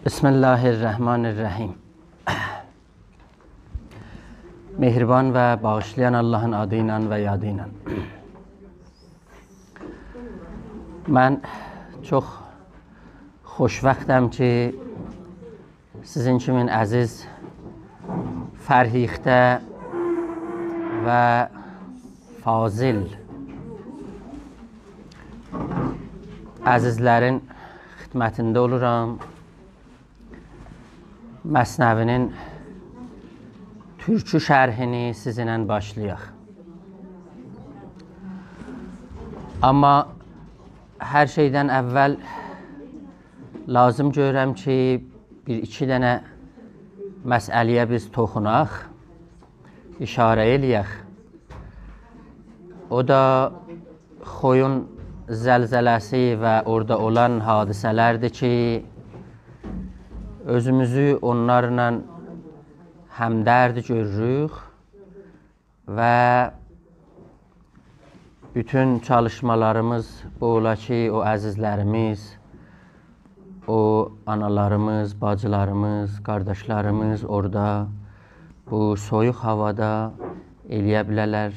Bismillahirrahmanirrahim. Mehriban ve bağışlayan Allah'ın adıyla ve yadıyla. Ben çok xoşbəxtəm ki, sizin kimin əziz, fərhixdə və fazil əzizlərin xidmətində oluram. Məsnəvinin türkü şərhini sizinlə başlayaq. Amma hər şeydən əvvəl lazım görürəm ki, bir-iki dənə məsələyə biz toxunaq, işarə eləyək. O da Xoyun zəlzələsi və orada olan hadisələrdir ki, özümüzü onlarla həmdərd görürük və bütün çalışmalarımız bu ola ki, o əzizlərimiz, o analarımız, bacılarımız, qardaşlarımız orada bu soyuq havada eləyə bilərlər,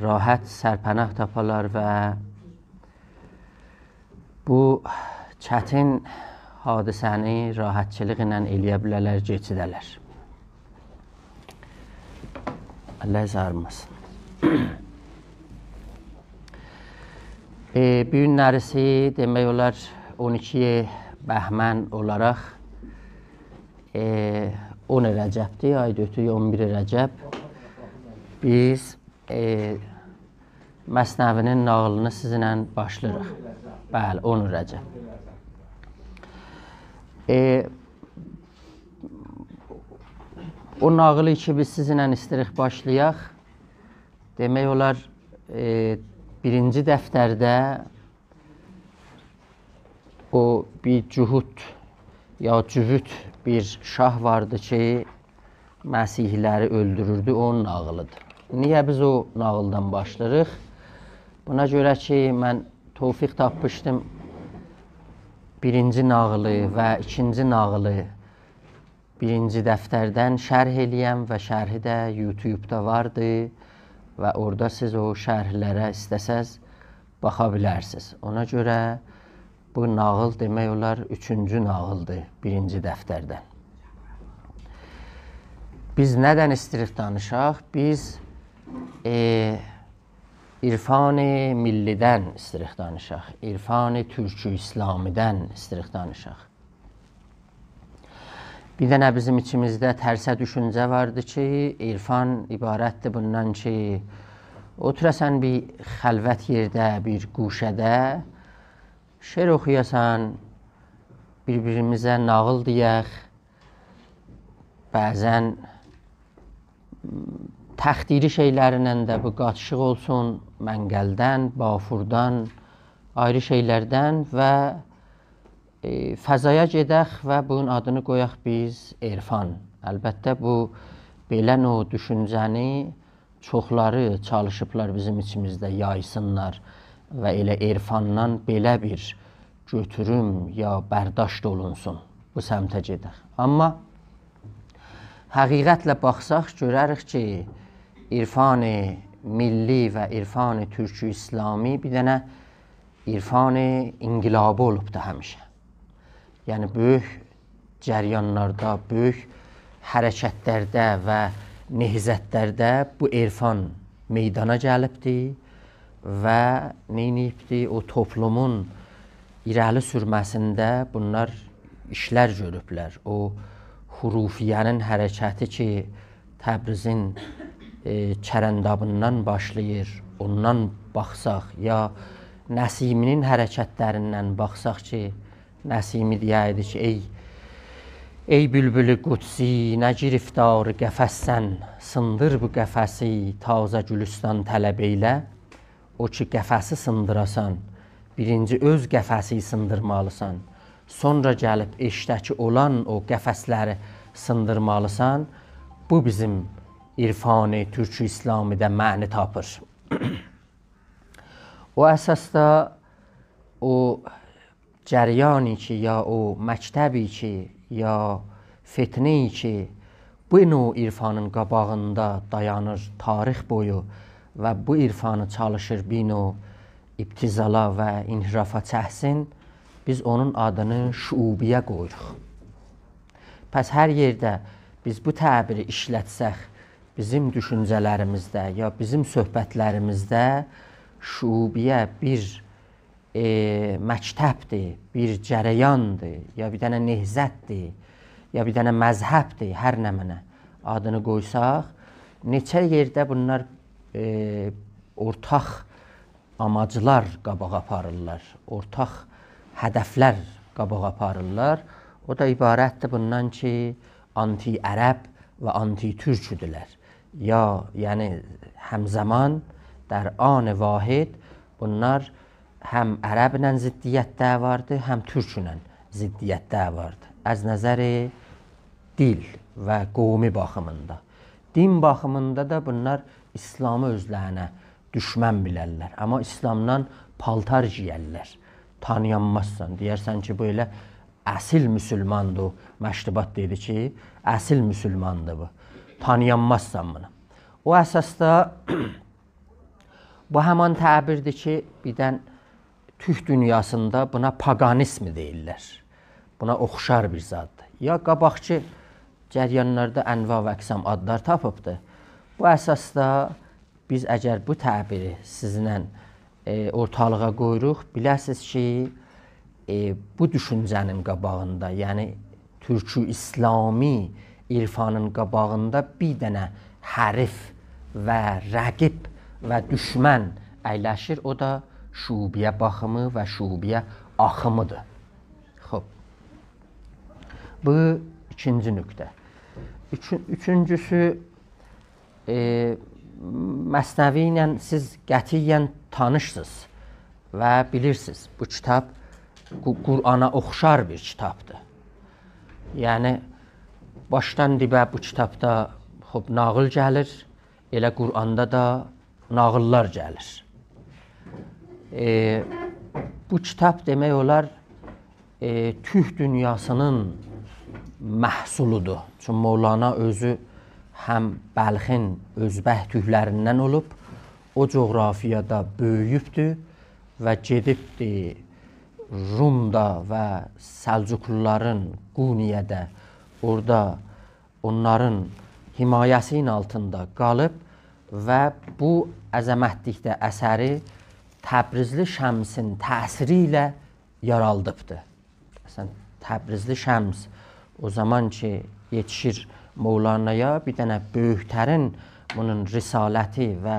rahat sərpənah tapalar və bu çətin hadisəni rahatçılıqla eləyə bilərlər, keçidələr. Allah zarmasın. Bu günlərisi demək olar 12 Bəhmən olaraq 10 Rəcəbdir, ay dötü 11 Rəcəb. Biz Məsnəvinin nağılını sizinlə başlayırıq. Bəli, 10 Rəcəb. O nağılı ki, biz sizinlə istəyirik başlayaq. Demək olar, birinci dəftərdə o bir cühud ya cüvüt bir şah vardı ki, Məsihləri öldürürdü, onun nağılıdır. Niyə biz o nağıldan başlayırıq? Buna görə ki, mən tövfiq tapmışdım, birinci nağılı və ikinci nağılı birinci dəftərdən şərh eləyəm və şərhi də YouTube-da vardı və orada siz o şərhlərə istəsəz baxa bilərsiniz. Ona görə bu nağıl demək olar üçüncü nağıldır birinci dəftərdən. Biz nədən istəyirik danışaq? Biz İrfan-ı millidən istəyirik danışaq. İrfan-ı türkü İslamidən istəyirik danışaq. Bir dənə bizim içimizdə tərsə düşüncə vardı ki, İrfan ibarətdir bundan ki, oturasan bir xəlvət yerdə, bir quşədə, şeir oxuyasan, bir-birimizə nağıl deyək, bəzən təxdiri şeylərlə də bu qaçışıq olsun, məngəldən, bafurdan, ayrı şeylərdən və fəzaya gedək və bunun adını qoyaq biz İrfan. Əlbəttə bu belə o düşüncəni çoxları çalışıblar bizim içimizdə yaysınlar və elə İrfandan belə bir götürüm ya bərdaşt olunsun, bu səmtə gedək. Amma həqiqətlə baxsaq görərik ki, İrfan-ı milli və İrfan-ı türkü İslami bir dənə İrfan-ı inqilabı olubdur həmişə. Yəni, böyük cəryanlarda, böyük hərəkətlərdə və nehzətlərdə bu İrfan meydana gəlibdir və neyniyibdir? O toplumun irəli sürməsində bunlar işlər görüblər. O Hurufiyənin hərəkəti ki, Təbrizin Çərəndabından başlayır, ondan baxsaq, ya Nəsiminin hərəkətlərindən baxsaq ki, Nəsimi deyəydi ki, ey bülbülü qudsi, nə giriftarı qəfəssən, sındır bu qəfəsi, tazə gülüstan tələb eylə. O ki, qəfəsi sındırasan, birinci öz qəfəsi sındırmalısan, sonra gəlib eşdəki olan o qəfəsləri sındırmalısan. Bu bizim İrfan-ı türkü İslamidə məni tapır. O əsasda o cəreyani ki, ya o məktəbi ki, ya fitneyi ki, bu növ irfanın qabağında dayanır tarix boyu və bu irfanı çalışır bir növ ibtizala və inhirafa çəksin, biz onun adını şuubiyə qoyuruq. Pəs hər yerdə biz bu təbiri işlətsək, bizim düşüncələrimizdə ya bizim söhbətlərimizdə şuubiyə bir məktəbdir, bir cərəyandır, ya bir dənə nehzətdir, ya bir dənə məzhəbdir, hər nə mənə adını qoysaq, neçə yerdə bunlar ortaq amaclar qabağa aparırlar, ortaq hədəflər qabağa aparırlar. O da ibarətdir bundan ki, anti-ərəb və anti-türküdürlər. Ya, yəni həmzəman, در آن واحد bunlar həm ərəblə ziddiyyətdə vardı, həm türklə ziddiyyətdə vardı. Az nəzəri dil və qovmi baxımında. Din baxımında da bunlar İslamı özlərinə düşmən bilərlər. Amma İslamdan paltar giyərlər. Tanıyanmazsan. Deyərsən ki, bu elə əsil müsülmandır. Məştubat dedi ki, əsil müsülmandır bu. Tanıyanmazsan bunu. O əsasda bu həman təbirdir ki, birdən türk dünyasında buna paqanizm deyirlər. Buna oxşar bir zaddır. Ya qabaqçı cəryanlarda ənva və əqsam adlar tapıbdır. Bu əsasda biz əgər bu təbiri sizinlə ortalığa qoyuruq, biləsiniz ki, bu düşüncənin qabağında, yəni türkü İslami irfanın qabağında bir dənə hərif və rəqib və düşmən əyləşir, o da şuubiyə baxımı və şuubiyə axımıdır. Xoş. Bu ikinci nöqtə. Üçüncüsü, Məsnəvi ilə siz qətiyyən tanışsınız və bilirsiniz, bu kitab Qur'ana oxşar bir kitabdır. Yəni, başdan dibə bu kitabda nağıl gəlir, elə Qur'anda da nağıllar gəlir. Bu kitab demək olar türk dünyasının məhsuludur. Çünki Mövlana özü həm Bəlxin özbəh türklərindən olub, o coğrafiyada böyüyübdür və gedibdir Rumda və Səlcuqluların Quniyədə, orada onların himayəsinin altında qalıb və bu əzəmətlikdə əsəri Təbrizli Şəmsin təsiri ilə yaraldıbdır. Təbrizli Şəms o zaman ki yetişir Mövlanaya, bir dənə böyüklərin bunun risaləti və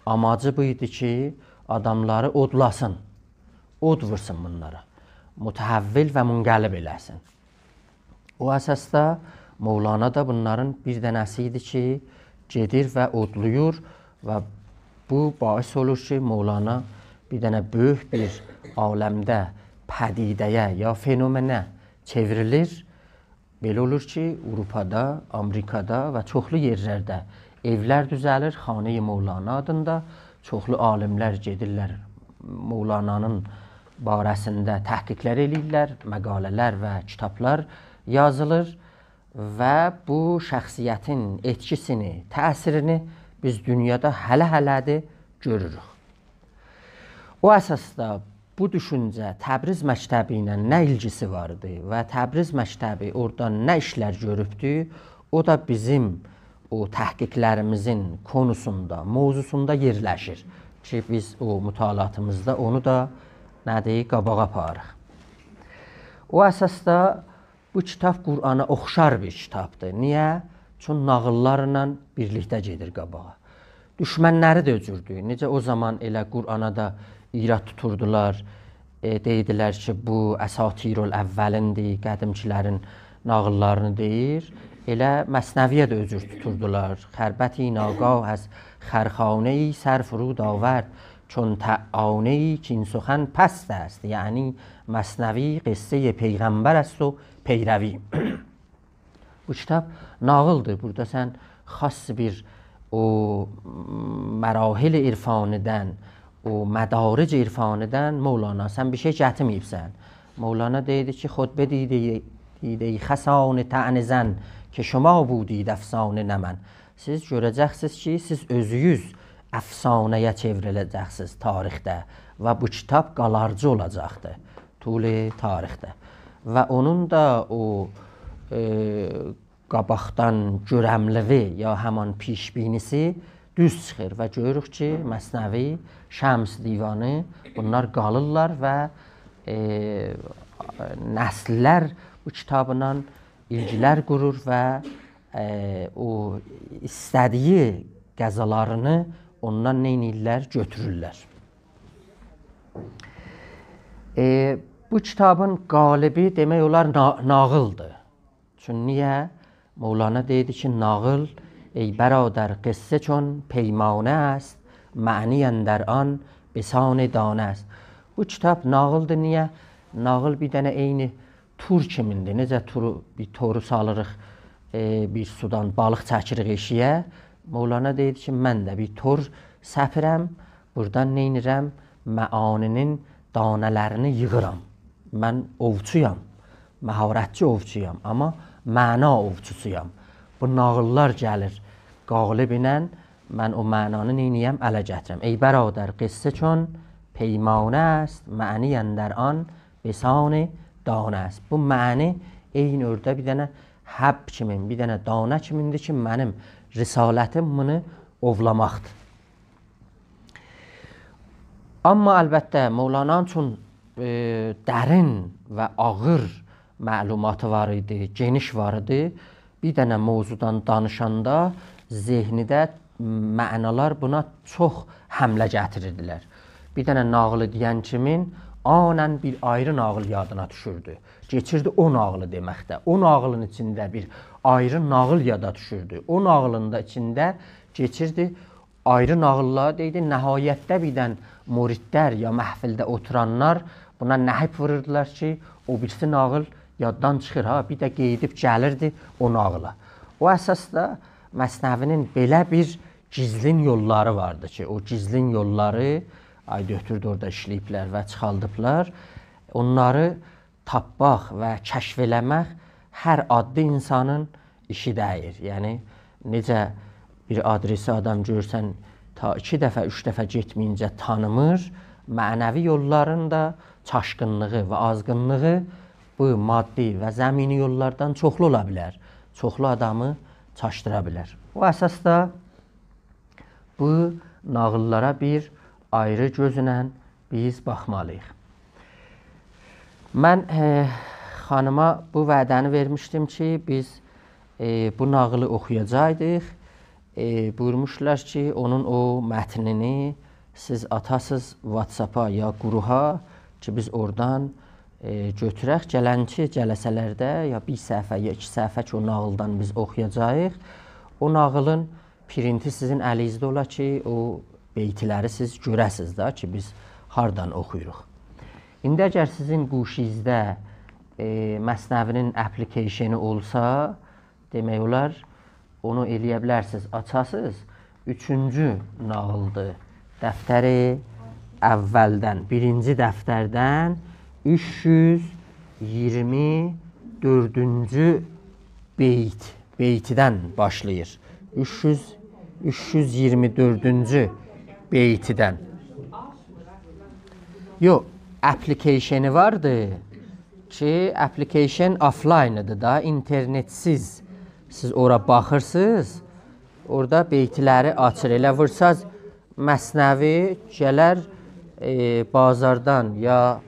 amacı bu idi ki, adamları odlasın, od vursun bunlara, mütəhəvvil və munqəlib eləsin. O əsasda Mövlana da bunların bir dənəsi idi ki, gedir və odluyur və bu bais olur ki, Mövlana bir dənə böyük bir aləmdə pədidəyə ya fenomenə çevrilir. Belə olur ki, Avropada, Amerikada və çoxlu yerlərdə evlər düzəlir, Xanə-i Mövlana adında. Çoxlu alimlər gedirlər, Mövlananın barəsində təhqiqlər eləyirlər, məqalələr və kitablar yazılır və bu şəxsiyyətin etkisini, təsirini biz dünyada hələ-hələdir görürük. O əsasda bu düşüncə Təbriz məktəbi ilə nə ilgisi vardı və Təbriz məktəbi oradan nə işlər görübdür, o da bizim o təhqiqlərimizin konusunda, mövzusunda yerləşir ki, biz o mütaliatımızda onu da nədir, qabağa aparıq. O əsasda bu kitab Qur'ana oxşar bir kitabdır. Niyə? Çünki nağıllarla birlikdə gedir qabağa. Düşmənləri də öcürdür. Necə o zaman elə Qur'ana da irad tuturdular, deydilər ki, bu Əsatirul Əvvəlindir, qədimkilərin nağıllarını deyir. Elə Məsnəviyə də özür tuturdular. Xərbəti nagah az xərxanəyi sər فرود آورد چون طعانه‌ای کاین سخن پست است. یعنی Məsnəvi qıssə peyğəmbər است و پیروی. Bu kitab nağıldır. Burada sən xas bir o mərahil irfanidən, o mədaric irfanidən Mövlana sən bir şey gətirməyibsən. Mevlana deydi ki xutbə deydi xəsan tə'n zən ki şuma budid əfsanə nə mən. Siz görəcəksiniz ki, siz özünüz əfsanəyə çevriləcəksiniz tarixdə və bu kitab qalarcı olacaqdır tuli tarixdə. Və onun da o qabaqdan görəmlivi ya həman pişbinisi düz çıxır və görürük ki, Məsnəvi, Şəms divanı bunlar qalırlar və nəslər bu kitabla ilgilər qurur və o istədiyi qəzalarını ondan neynirlər? Götürürlər. Bu kitabın qalibi demək olar nağıldır. Çünki niyə? Mevlana deydi ki, nağıl ey برادر قصه چون پیمانه است معنی اندر آن بسان دانه است. Bu kitab nağıldır. Niyə? Nağıl bir dənə eyni tur kimindir. Necə bir toru salırıq bir sudan, balıq çəkirik eşiyə. Mevlana deyir ki, mən də bir tor səpirəm, buradan neynirəm? Məaninin danələrini yığıram. Mən ovçuyam, məharətçi ovçuyam, amma məna ovçusuyam. Bu nağıllar gəlir qalibinə, mən o mənanı neyniyəm? Ələ gətirəm. Ey برادر قصه چون پیمانه است معنی اندر آن بسان دانه است. Bu məni eyni orada bir dənə həb kimin, bir dənə dana kimindir ki, mənim risalətim bunu ovlamaqdır. Amma əlbəttə Mevlana'nın üçün dərin və ağır məlumatı var idi, geniş var idi. Bir dənə mövzudan danışanda zehnidə mənalar buna çox həmlə gətirirdilər. Bir dənə nağılı deyən kimin anən bir ayrı nağıl yadına düşürdü. Geçirdi o nağılı deməkdə. O nağılın içində bir ayrı nağıl yada düşürdü. O nağılın da içində geçirdi ayrı nağıllar deydi. Nəhayətdə bir dən muridlər ya məhfildə oturanlar buna nəhib vururdular ki, o birisi nağıl yaddan çıxır. Bir də qeydib gəlirdi o nağıla. O əsasda Məsnəvinin belə bir gizlin yolları vardı ki, o gizlin yolları götürdü orada işləyiblər və çıxaldıblar. Onları tapmaq və kəşf eləmək hər adlı insanın işi deyir. Yəni, necə bir adresi adam görsən ta 2 dəfə, 3 dəfə getməyincə tanımır, mənəvi yolların da çaşqınlığı və azğınlığı bu maddi və zəmini yollardan çoxlu ola bilər. Çoxlu adamı çaşdıra bilər. O əsasda bu nağıllara bir ayrı gözlə biz baxmalıyıq. Mən xanıma bu vədəni vermişdim ki, biz bu nağılı oxuyacaqdıq. Buyurmuşlar ki, onun o mətnini siz atasız WhatsApp-a ya quruha ki, biz oradan götürək. Gələnki cələsələrdə ya bir səhifə ya 2 səhifə ki, o nağıldan biz oxuyacağıq. O nağılın pirinti sizin əlinizdə ola ki, o beytiləri siz görəsiz da ki, biz hardan oxuyuruq. İndi əgər sizin quşinizdə Məsnəvinin application olsa, demək olar, onu eləyə bilərsiniz, açasınız. 3-cü nağıldır. Dəftəri əvvəldən, 1-ci dəftərdən 324-cü beytidən başlayır. 324-cü beytidən. Yox, application'ı vardı ki, application offline-ıdır da, internetsiz. Siz ora baxırsınız, orada beytiləri açır, elə vırsaz Məsnəvi gələr bazardan ya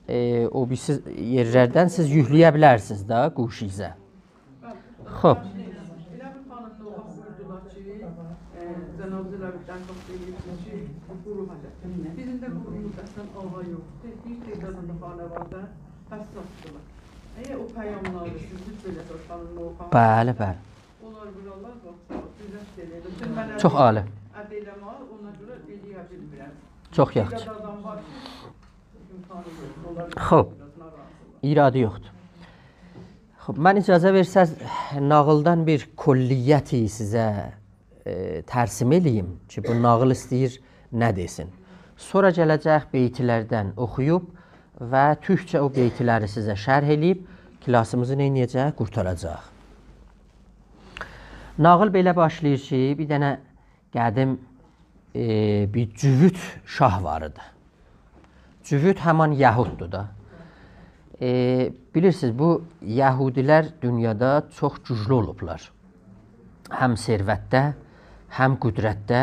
o birisiz yerlərdən siz yükləyə bilərsiniz da quşinizə. Xoş. Bizim de kurumuzda ava yoktu. Bir teyzemde xanə var da, həssasdırlar. Əgər o pəyamları siz belə soruşanın oxan. Bəli, bəli. Onlar buralar bax, düzəş deyildi. Çox ali. Ədeyləmə, ona görə eləyə bilmirəm. Çox yaxşı. Xoş. İradı yoxdur. Xoş, mən icazə versəz, nağıldan bir külliyyəti sizə tərsim eləyim ki, bu nağıl istəyir nə desin. Sonra gələcək beytilərdən oxuyub və türkcə o beytləri sizə şərh eləyib klasımızı nə edəcək? Qurtaracaq. Nağıl belə başlayır ki, bir dənə qədim bir cüvüt şah var idi. Cüvüt həman Yəhuddur da. Bilirsiniz, bu Yəhudilər dünyada çox güclü olublar. Həm servətdə, həm qüdrətdə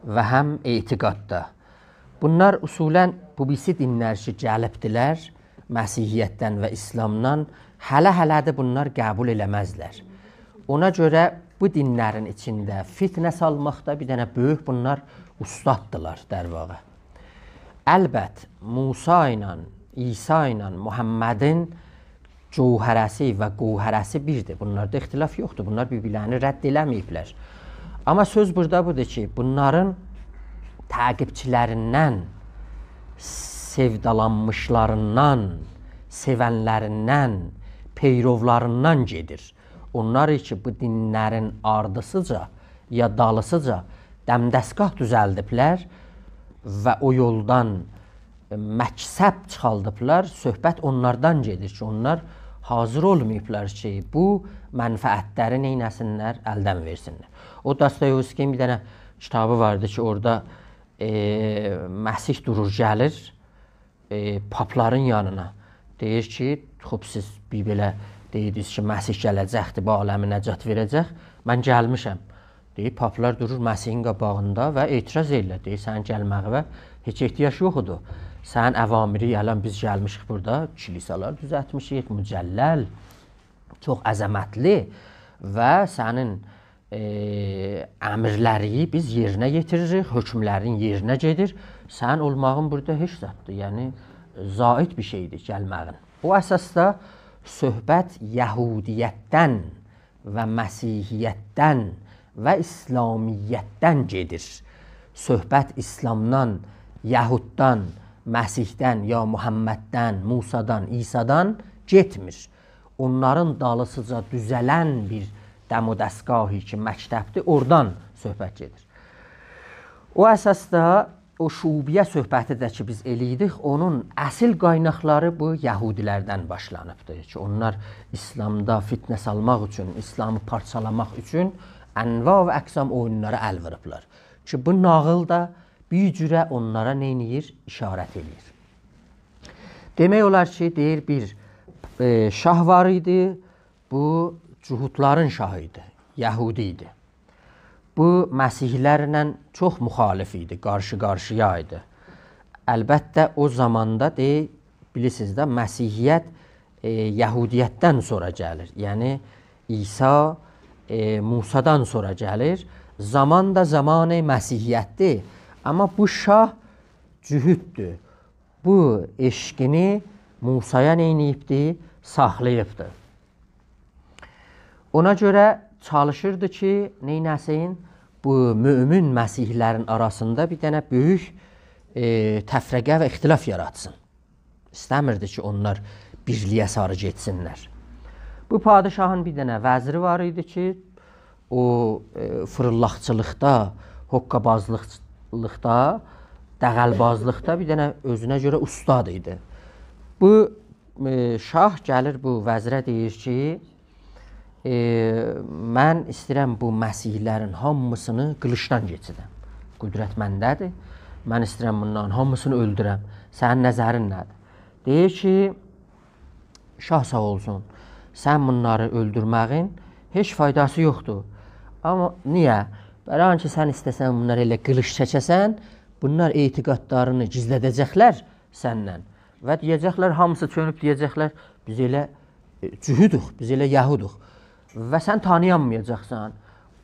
və həm etiqadda. Bunlar usulən bu birisi dinlər ki, gəlibdilər Məsihiyyətdən və İslamdan, hələ-hələdir bunlar qəbul eləməzlər. Ona görə bu dinlərin içində fitnə salmaqda bir dənə böyük bunlar ustaddılar dərvaqa. Əlbət, Musa ilə, İsa ilə, Muhammədin cövhərəsi və qovhərəsi birdir. Bunlarda ixtilaf yoxdur. Bunlar bir-birlərini rədd eləməyiblər. Amma söz burada budur ki, bunların təqibçilərindən, sevdalanmışlarından, sevənlərindən, peyrovlarından gedir. Onlar ki, bu dinlərin ardısıca ya dalısıca dəmdəsgah düzəldiblər və o yoldan məksəb çıxaldıblar, söhbət onlardan gedir ki, onlar hazır olmayıblar ki, bu mənfəətləri neynəsinlər, əldən versinlər. O Dostoyevskinin bir dənə kitabı vardı ki, orada Məsih durur, gəlir papların yanına. Deyir ki, xub siz bir belə deyirdiniz ki, Məsih gələcəkdir, bu aləmi nəcat verəcək, mən gəlmişəm. Deyir, paplar durur Məsihin qabağında və etiraz edirlər. Deyir, sənin gəlməğə heç ehtiyac yoxudur. Sənin əvamiri, gələn biz gəlmişik burada, kilisalar düzətmişik, mücəlləl, çox əzəmətli və sənin əmrləri biz yerinə yetiririk, hökmlərin yerinə gedir. Sən olmağın burada heç zətdir, yəni zaid bir şeydir gəlməğin. O əsasda söhbət Yəhudiyyətdən və Məsihiyyətdən və İslamiyyətdən gedir. Söhbət İslamdan, Yəhuddan, Məsihdən, ya Muhamməddən, Musadan, İsadan getmir. Onların dalısıca düzələn bir dəmodəsgahı ki, məktəbdir, oradan söhbət gedir. O əsasda o şubiyyə söhbəti də ki, biz eləydik, onun əsl qaynaqları bu Yəhudilərdən başlanıbdır ki, onlar İslamda fitnə salmaq üçün, İslamı parçalamaq üçün ənva və əqsam oyunlara əl vırıblar. Ki, bu nağıl da bir cürə onlara neyniyir? İşarət edir. Demək olar ki, deyir, bir şah var idi, bu cuhudların şahı idi, Yəhudi idi. Bu, Məsihlərlə çox müxalif idi, qarşı-qarşıya idi. Əlbəttə, o zamanda, bilirsiniz də, Məsihiyyət Yəhudiyyətdən sonra gəlir. Yəni, İsa Musadan sonra gəlir. Zaman da zamanı Məsihiyyətdir. Amma bu şah cühüddür. Bu eşqini Musaya neyniyibdir? Saxlayıbdır. Ona görə çalışırdı ki, neynəsin? Bu mömin məsihlərin arasında bir dənə böyük təfrəqə və ixtilaf yaratsın. İstəmirdi ki, onlar birliyə sarı getsinlər. Bu padişahın bir dənə vəziri var idi ki, o fırıllaqçılıqda, hoqqabazlıqda, dəğəlbazlıqda bir dənə özünə görə ustad idi. Bu şah gəlir bu vəzirə deyir ki, mən istəyirəm bu məsihlərin hamısını qılıçdan geçirəm. Qüdrət məndədir. Mən istəyirəm bunların hamısını öldürəm. Sənin nəzərin nədir? Deyir ki, şah sağ olsun, sən bunları öldürməğin heç faydası yoxdur. Amma niyə? Bəlkə ki, sən istəsən bunları elə qılış çəkəsən, bunlar etiqadlarını gizlədəcəklər səndən. Və deyəcəklər, hamısı çönüb deyəcəklər, biz elə cühüdük, biz elə Yəhuduq. Və sən tanıyanmayacaqsan.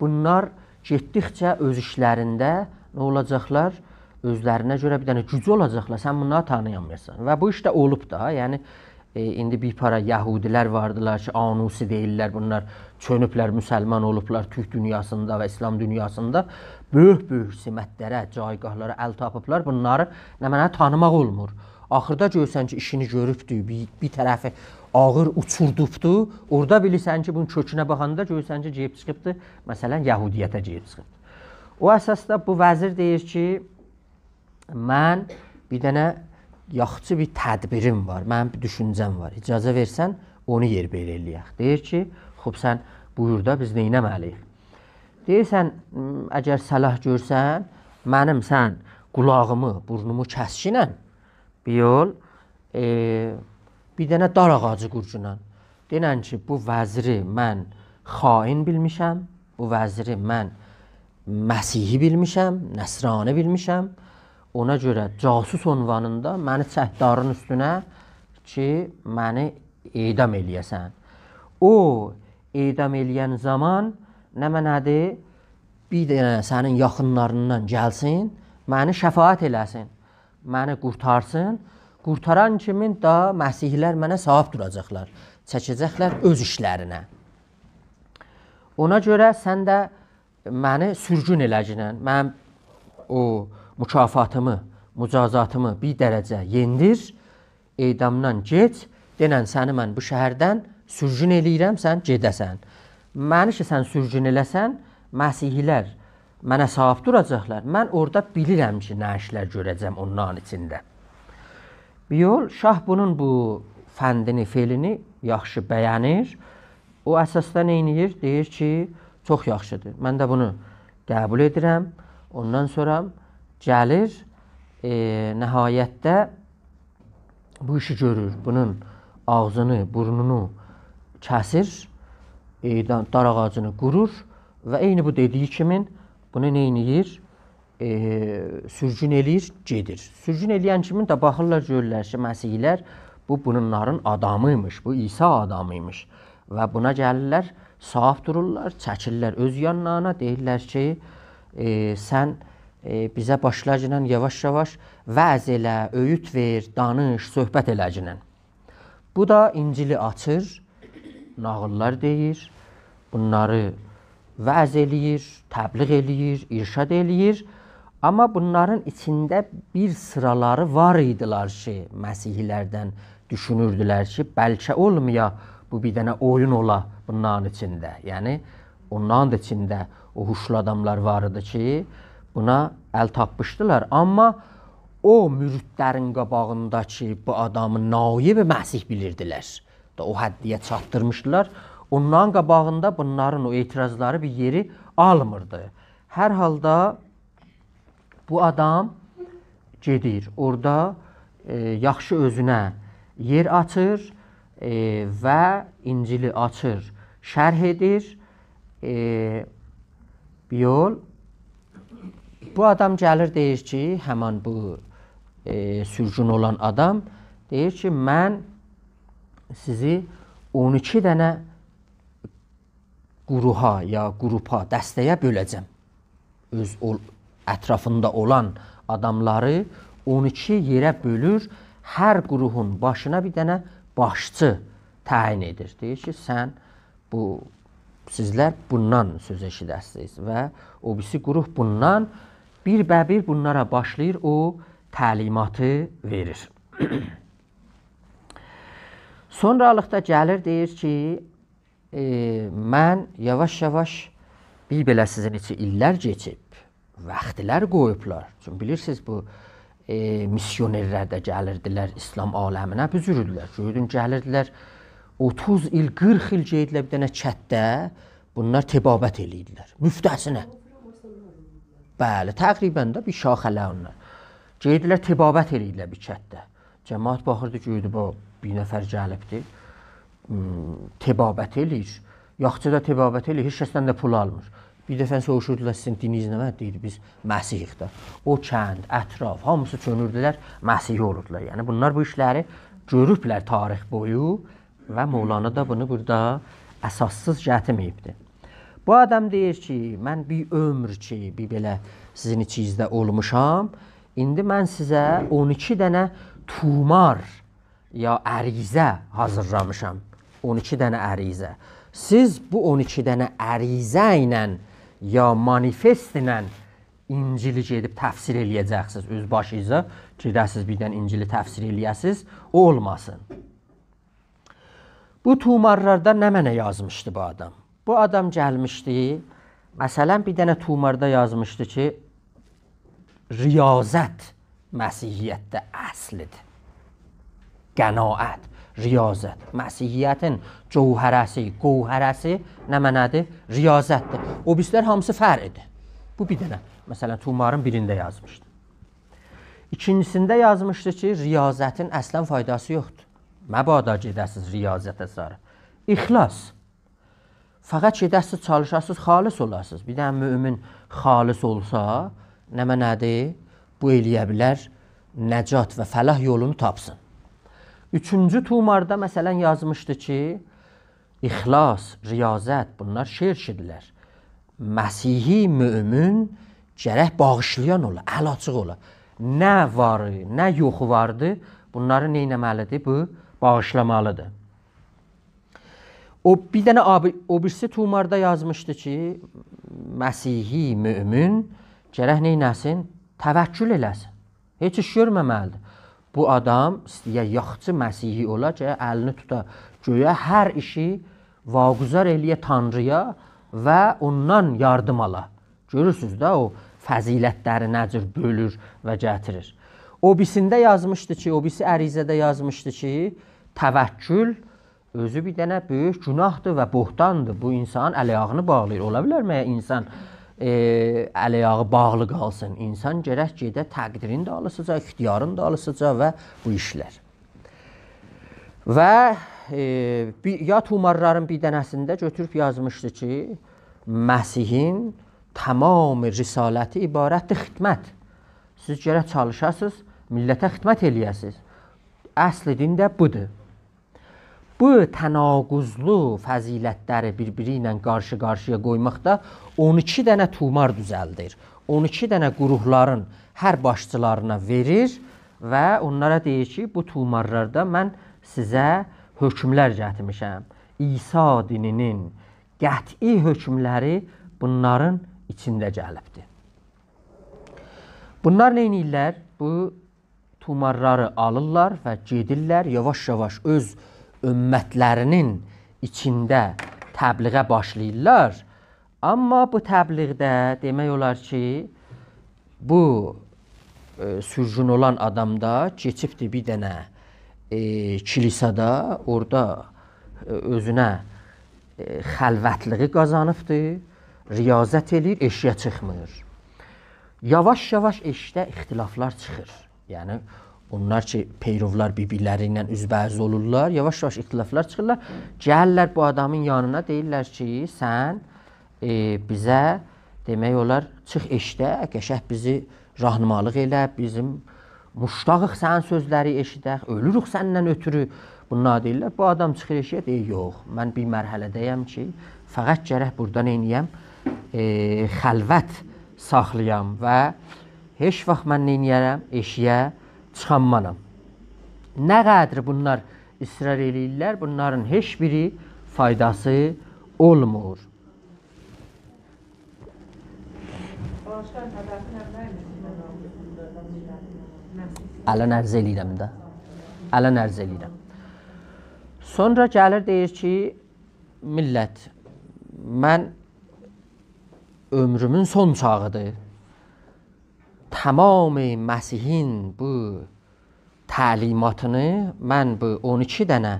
Bunlar getdikcə öz işlərində nə olacaqlar? Özlərinə görə bir dənə gücü olacaqlar, sən bunları tanıyanmayacaqsan. Və bu işdə olub da, yəni indi bir para Yəhudilər vardılar ki, Anusi deyirlər, bunlar çönüblər, müsəlman olublar Türk dünyasında və İslam dünyasında. Böyük-böyük simətlərə, caygahlara əl tapıblar, bunları nə mənə tanımaq olmur. Axırda görsən ki, işini görübdür, bir tərəfi ağır uçurdubdur, orada bilirsən ki, bunun kökünə baxanda görsən ki, ceyib çıxıbdır, məsələn, Yəhudiyyətə ceyib çıxıbdır. O əsasda bu vəzir deyir ki, mən bir dənə yaxşı bir tədbirim var, mənim bir düşüncəm var. İcazə versən, onu yer belə eləyək. Deyir ki, xub sən buyur da biz nə etməliyik? Deyirsən, əgər səlah görsən, mənim sən qulağımı, burnumu kəskinən bir yol, bir dənə dar ağacı qurcunan. Denən ki, bu vəziri mən xain bilmişəm, bu vəziri mən Məsihi bilmişəm, Nəsrani bilmişəm. Ona görə casus unvanında məni çək darın üstünə ki, məni edam eləyəsən. O edam eləyən zaman nə mənədir? Bir dənə sənin yaxınlarından gəlsin, məni şəfaət eləsin, məni qurtarsın. Qurtaran kimin da Məsihlər mənə sahib duracaqlar, çəkəcəklər öz işlərinə. Ona görə sən də məni sürgün eləcəksən, mənim o mükafatımı, mücazatımı bir dərəcə yendir, edamdan geç, denən səni mən bu şəhərdən sürgün eləyirəm, sən gedəsən. Məni ki, sən sürgün eləsən, Məsihlər mənə sahib duracaqlar, mən orada bilirəm ki, nə işlər görəcəm onların içində. Bir yol, şah bunun bu fəndini, felini yaxşı bəyənir. O əsasda nə edir? Deyir ki, çox yaxşıdır. Mən də bunu qəbul edirəm. Ondan sonra gəlir, nəhayətdə bu işi görür. Bunun ağzını, burnunu kəsir, dar ağacını qurur və eyni bu dediyi kimin bunu nə edir? Sürgün eləyir, gedir. Sürgün eləyən kimin də baxırlar, görürlər ki, Məsihlər bu bunların adamıymış, bu İsa adamıymış və buna gəlirlər, sahib dururlar, çəkirlər öz yanlarına, deyirlər ki, sən bizə başlayacaqla yavaş-yavaş vəz elə, öyüd ver, danış, söhbət eləcəklə. Bu da İncili açır, nağıllar deyir, bunları vəz eləyir, təbliğ eləyir, irşad eləyir. Amma bunların içində bir sıraları var idilər ki, Məsihlərdən düşünürdülər ki, bəlkə olmaya bu bir dənə oyun ola bunların içində. Yəni, onların da içində o huşlu adamlar var idi ki, buna əl tapmışdılar. Amma o müridlərin qabağında ki, bu adamı naib Məsih bilirdilər. O həddiyə çatdırmışdılar. Onların qabağında bunların o etirazları bir yeri almırdı. Hər halda bu adam gedir, orada yaxşı özünə yer açır və İncili açır, şərh edir. Bir yol, bu adam gəlir, deyir ki, həman bu sürgün olan adam, deyir ki, mən sizi 12 dənə quruha ya qrupa, dəstəyə böləcəm. Öz ətrafında olan adamları 12 yerə bölür, hər qruhun başına bir dənə başçı təyin edir. Deyir ki, sizlər bundan söz eşidəsiniz və o birisi qruh bundan bir bunlara başlayır, o təlimatı verir. Sonralıqda gəlir, deyir ki, mən yavaş-yavaş bir belə sizin için illər keçib, vaxtlər qoyublar. Çünki bilirsiniz, bu misyonerlər də gəlirdilər İslam aləminə, büzürüdülər. Gördün, gəlirdilər 30 il, 40 il geydilər bir dənə kətdə, bunlar tebabət eləyirdilər, müftəsinə. Bəli, təqribən də bir şaxələ onlar. Geydilər, tebabət eləyirdilər bir kətdə. Cəmaat baxırdı, gördü, bir nəfər gəlibdir, tebabət eləyir. Yaxçıda tebabət eləyir, heç kəsdən də pul almır. Bir dəfə soruşurdular, sizin dininiz nə? Deyir, biz Məsihik də. O kənd, ətraf, hamısı çönürdülər, Məsih olurdular. Yəni, bunlar bu işləri görüblər tarix boyu və Mevlana da bunu burada əsassız gətirməyibdir. Bu adam deyir ki, mən bir ömür ki, bir belə sizin içinizdə olmuşam, indi mən sizə 12 dənə tumar ya ərizə hazırlamışam. 12 dənə ərizə. Siz bu 12 dənə ərizə ilə ya manifest ilə İncili gedib təfsir eləyəcəksiniz öz başınıza, gedəsiniz bir dənə İncili təfsir eləyəsiniz, o olmasın. Bu tumarlarda nə mənə yazmışdı bu adam? Bu adam gəlmişdi, məsələn bir dənə tumarda yazmışdı ki, riyazət Məsihiyyətdə əslidir. qənaət, riyazət. Məsihiyyətin cövhərəsi, qovhərəsi nə mənadır? Riyazətdir. O birislər hamısı fərqdir. Bu bir dənə. Məsələn, Tumarın birində yazmışdı. İkincisində yazmışdı ki, riyazətin əslən faydası yoxdur. Məbada gedəsiz riyazətə sarı. İxlas. Fəqət gedəsiz, çalışasız, xalis olasınız. Bir dənə mümin xalis olsa, nə mənadır? Bu eləyə bilər, nəcat və fəlah yolunu tapsın. Üçüncü Tumarda məsələn yazmışdı ki, İxlas, riyazət, bunlar şirkdirlər. Məsihi mümin gərək bağışlayan ola, əl açıq ola. Nə varı, nə yoxu vardı, bunları neynəməlidir? Bu, bağışlamalıdır. O bir dənə o birisi Tumarda yazmışdı ki, Məsihi mümin gərək neynəsin? Təvəkkül eləsin. Heç iş görməməlidir. Bu adam istəyə yaxçı Məsihi ola, gərək əlini tuta göyə, hər işi vaquzar eləyə Tanrıya və ondan yardım ala. Görürsünüz də o fəzilətləri nəcür bölür və gətirir. O birisində yazmışdı ki, o birisi ərizədə yazmışdı ki, təvəkkül özü bir dənə böyük günahdır və bohtandır. Bu insanın əl-ayağını bağlayır. Ola bilərmi insan əl-ayağı bağlı qalsın? İnsan gərək gedə təqdirini də alısıca, ixtiyarını da alısıca və bu işlər. Və ya Tumarların bir dənəsində götürüb yazmışdı ki, Məsihin tamam risaləti ibarətdir xidmət. Siz gərək çalışasınız, millətə xidmət eləyəsiniz. Əsl din də budur. Bu tənaquzlu fəzilətləri bir-biri ilə qarşı-qarşıya qoymaqda 12 dənə Tumar düzəldir. 12 dənə qurumların hər başçılarına verir və onlara deyir ki, bu Tumarlarda mən sizə hökmlər gətirmişəm. İsa dininin qəti hökmləri bunların içində gəlibdir. Bunlar nə edirlər? Bu Tumarları alırlar və gedirlər, yavaş-yavaş öz ümmətlərinin içində təbliğə başlayırlar. Amma bu təbliğdə demək olar ki, bu sürgün olan adamda keçibdir bir dənə kilisada, orada özünə xəlvətliği qazanıbdır, riyazət eləyir, eşiyə çıxmır. Yavaş-yavaş eşdə ixtilaflar çıxır. Yəni, onlar ki, peyrovlar bir-birləri ilə üzbəyiz olurlar, yavaş-yavaş ixtilaflar çıxırlar. Gəlirlər bu adamın yanına, deyirlər ki, sən bizə demək olar, çıx eşdə, qəşəh bizi rahnumalıq elə, bizim muştağıq sənin sözləri eşidək, ölürük səndən ötürü. Bunlar deyirlər, bu adam çıxır eşiyə, deyir, yox, mən bir mərhələdəyəm ki, fəqət gərək buradan eyniyəm, xəlvət saxlayam və heç vaxt mən neyniyərəm, eşiyə çıxanmanam. Nə qədri bunlar israr eləyirlər, bunların heç biri faydası olmur. Ələn ərz eləyirəm də. Ələn ərz eləyirəm. Sonra gəlir deyir ki, millət, mən ömrümün son çağıdır. Tamamı Məsihin bu təlimatını mən bu 12 dənə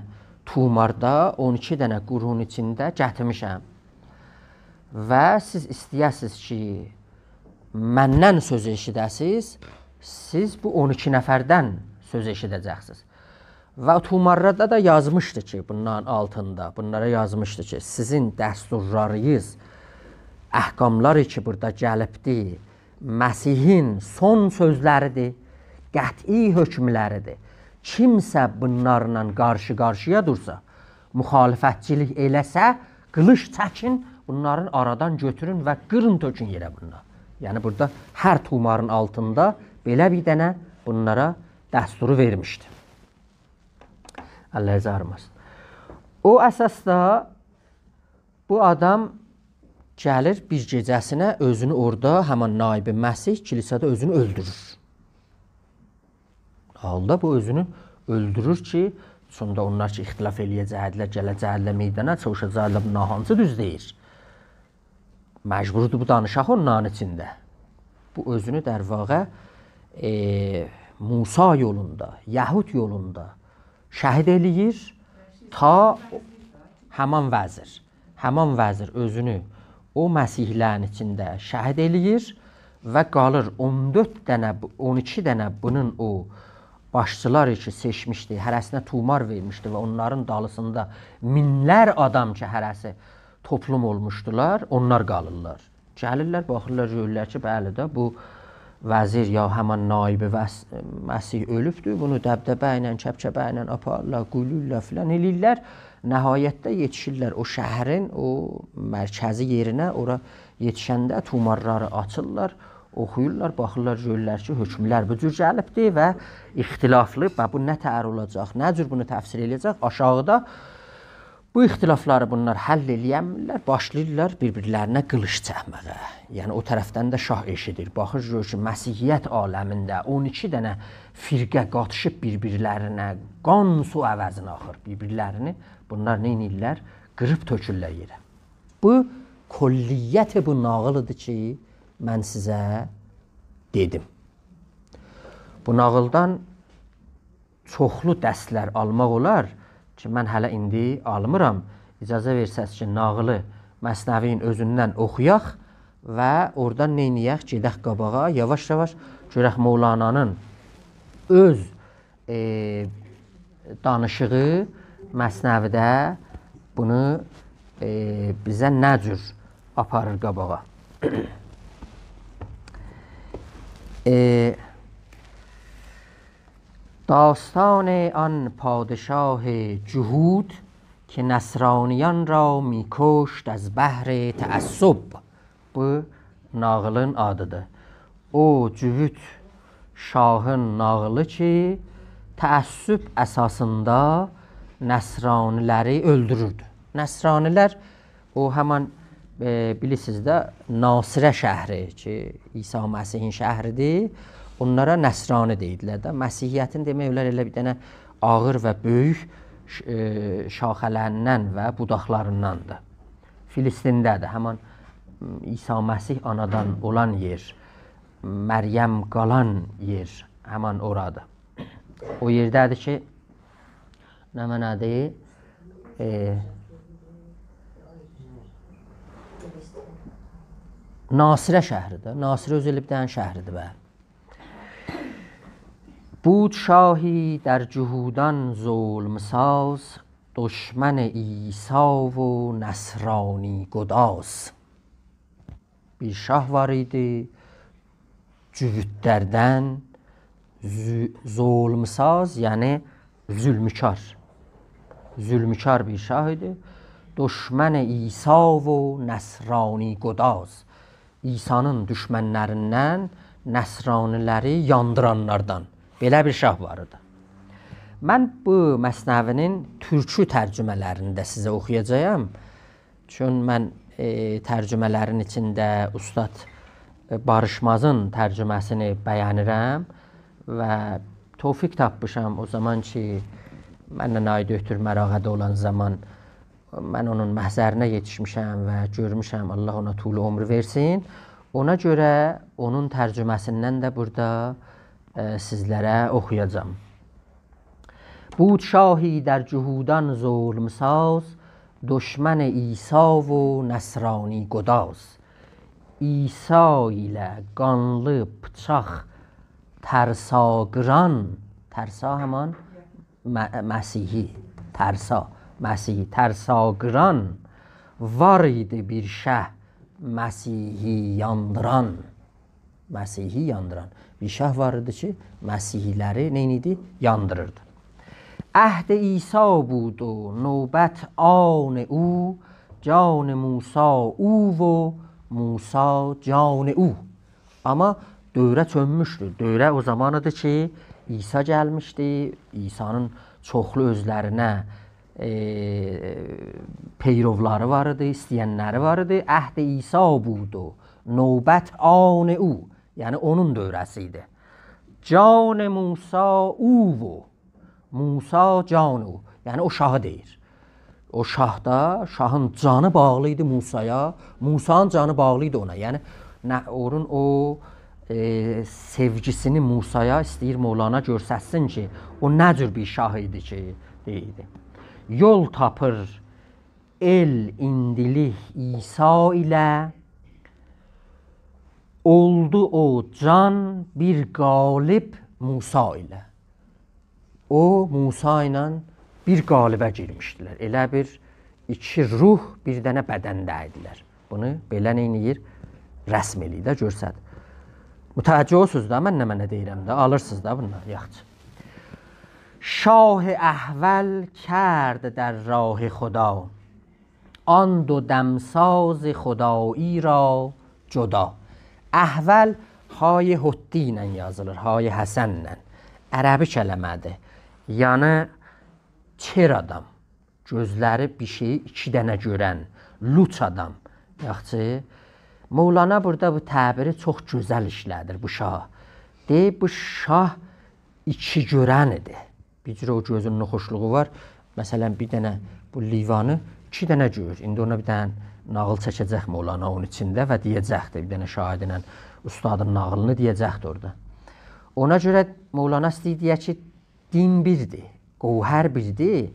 Tumarda, 12 dənə qurun içində gətirmişəm. Və siz istəyəsiniz ki, məndən söz eşidəsiniz, siz bu 12 nəfərdən söz eşidəcəksiniz. Və Tumarada da yazmışdı ki, bunların altında, bunlara yazmışdı ki, sizin dəsturlarınız, əhkamları ki, burada gəlibdir, Məsihin son sözləridir, qəti hökmləridir. Kimsə bunlarla qarşı-qarşıya dursa, müxalifətçilik eləsə, qılış çəkin, bunların aradan götürün və qırın tökün yerə bunlar. Yəni, burada hər Tumarın altında belə bir dənə bunlara dəsturu vermişdi. Allah izarmasın. O əsasda bu adam gəlir bir gecəsinə özünü orada, həmən Naib-i Məsih kilisada özünü öldürür. Halda bu özünü öldürür ki, sonunda onlar ki, ixtilaf eləyəcəkdilər, gələcəkdilər meydana, çalışacaqdilər, bu nahancı düz deyir. Məcburdur bu danışaq onların içində. Bu özünü dərvaqa Musa yolunda, Yəhud yolunda, şəhid eləyir ta həman vəzir özünü o məsihlərin içində şəhid eləyir və qalır 14 dənə, 12 dənə bunun o başçılar ki seçmişdi, hərəsinə tumar vermişdi və onların dalısında minlər adam ki hərəsi toplum olmuşdular, onlar qalırlar. Gəlirlər, baxırlar, görürlər ki, bəli də bu vəzir ya həman naibi Məsih ölübdür, bunu dəbdəbə ilə, kəbkəbə ilə aparırlar, qulurlar filan eləyirlər. Nəhayətdə yetişirlər o şəhərin o mərkəzi yerinə, ora yetişəndə tumarları açırlar, oxuyurlar, baxırlar, görürlər ki, hökmlər bu cür gəlibdir və ixtilaflı və bu nə təhər olacaq, nə cür bunu təfsir eləyəcək, aşağıda bu ixtilafları bunlar həll eləyəmirlər, başlayırlar bir-birlərinə qılış çəkməyə. Yəni o tərəfdən də şah eşidir. Baxır görür ki, Məsihiyyət aləmində 12 dənə firqə qatışıb bir-birlərinə qan su əvəzinə axır. Bir-birlərini bunlar nə edirlər? Qırıb tökürlər yerə. Bu külliyyəti bu nağılıdır ki, mən sizə dedim. Bu nağıldan çoxlu dərslər almaq olar ki, mən hələ indi almıram. İcazə versəz ki, nağılı Məsnəvinin özündən oxuyaq və oradan neyniyək, gedək qabağa, yavaş-yavaş görək Mövlananın öz danışığı Məsnəvidə bunu bizə nə cür aparır qabağa. داستان آن پادشاه جهود که نصرانیان را میکشت از بهر تعصب. Bu nağılın adıdır. O Cüvüd şahın nağılı ki təəssüb əsasında Nəsraniləri öldürürdü. Nəsranilər o həman bilirsiniz də Nasirə şəhri ki İsa Məsihin şəhridir. Onlara Nəsrani deyidilər də. Məsihiyyətin demək olar elə bir dənə ağır və böyük şaxələrindən və budaqlarındandır. Filistindədir. Həman İsa Məsih anadan olan yer, Məryəm qalan yer həman oradır. O yerdədir ki, nə mənadır? Nasirə şəhridir. Nasirə özü elə bir dənə şəhridir bə. بود شاهی در جهودان ظلم ساز دشمن عیسی و نصرانی گداز. Bir şah var idi Cüvüdlərdən zulmsaz, yəni zülmkar bir şah idi. Düşmən İsa və Nəsrani Qudaz. İsa'nın düşmənlərindən Nəsraniləri yandıranlardan. Belə bir şah var idi. Mən bu Məsnəvinin türkü tərcümələrini də sizə oxuyacağam. Çünki mən tərcümələrin içində Ustad Barışmazın tərcüməsini bəyənirəm və tövfiq tapmışam o zaman ki, mənlə Naid Ötür Mərağədə olan zaman mən onun məhzərinə yetişmişəm və görmüşəm, Allah ona tulu ömrü versin. Ona görə onun tərcüməsindən də burada sizlərə oxuyacağım. بود شاهی در جهودان ظلم ساز دشمن İsa و Nəsrani Qudaz. İsa ilə qanlı bıçaq tərsa qıran, tərsa həman Məsihi, Məsihi tərsa qıran var idi bir şəh Məsihi yandıran. Məsihi yandıran. Bir şah var idi ki, Məsihiləri neynidi? Yandırırdı. Əhd İsa budu, növbət an u, can Musa u və Musa can u. Amma dövrə çönmüşdür. Dövrə o zamanıdır ki, İsa gəlmişdi. İsa'nın çoxlu özlərinə peyrovları var idi, istəyənləri var idi. Əhd İsa budu, növbət an u. Yəni onun dövrəsi idi. Can Musa u və Musa canu, yəni o şahı deyir. O şahda, şahın canı bağlı idi Musaya, Musa'nın canı bağlı idi ona. Yəni onun o sevgisini Musaya istəyir Mövlana görsətsin ki, o nə cür bir şah idi ki, deyildi. Yol tapır el indilik İsa ile, oldu o can bir qalib Musa ile. O Musa ilə bir qalibə girmişdilər. Elə bir iki ruh bir dənə bədəndə idilər. Bunu belə neyniyir? Rəsm eləyir də, görsədir. Mütəvəccüh olsunuz da, mən nə deyirəm də, alırsınız da bunlar, yaxşı. شاه احول کرد در راه خدا آن دو دمساز خدایی را جدا. احول های حتی ilə yazılır, hay həsənlə. Ərəbi kəlmədir. Yəni çer adam, gözləri bir şeyi iki dənə görən, luç adam. Yaxşı. Mevlana burada bu təbiri çox gözəl işlədir bu şah. Deyib bu şah iki görənidir. Bir cür o gözünün xoşluğu var. Məsələn, bir dənə bu livanı iki dənə görür. İndi ona bir dənə nağıl çəkəcək Mevlana onun içində və deyəcəkdir. Bir dənə şahidlə ustadın nağılını deyəcəkdir orada. Ona görə Mevlana istəyir deyə ki, din birdir, qovhər birdir.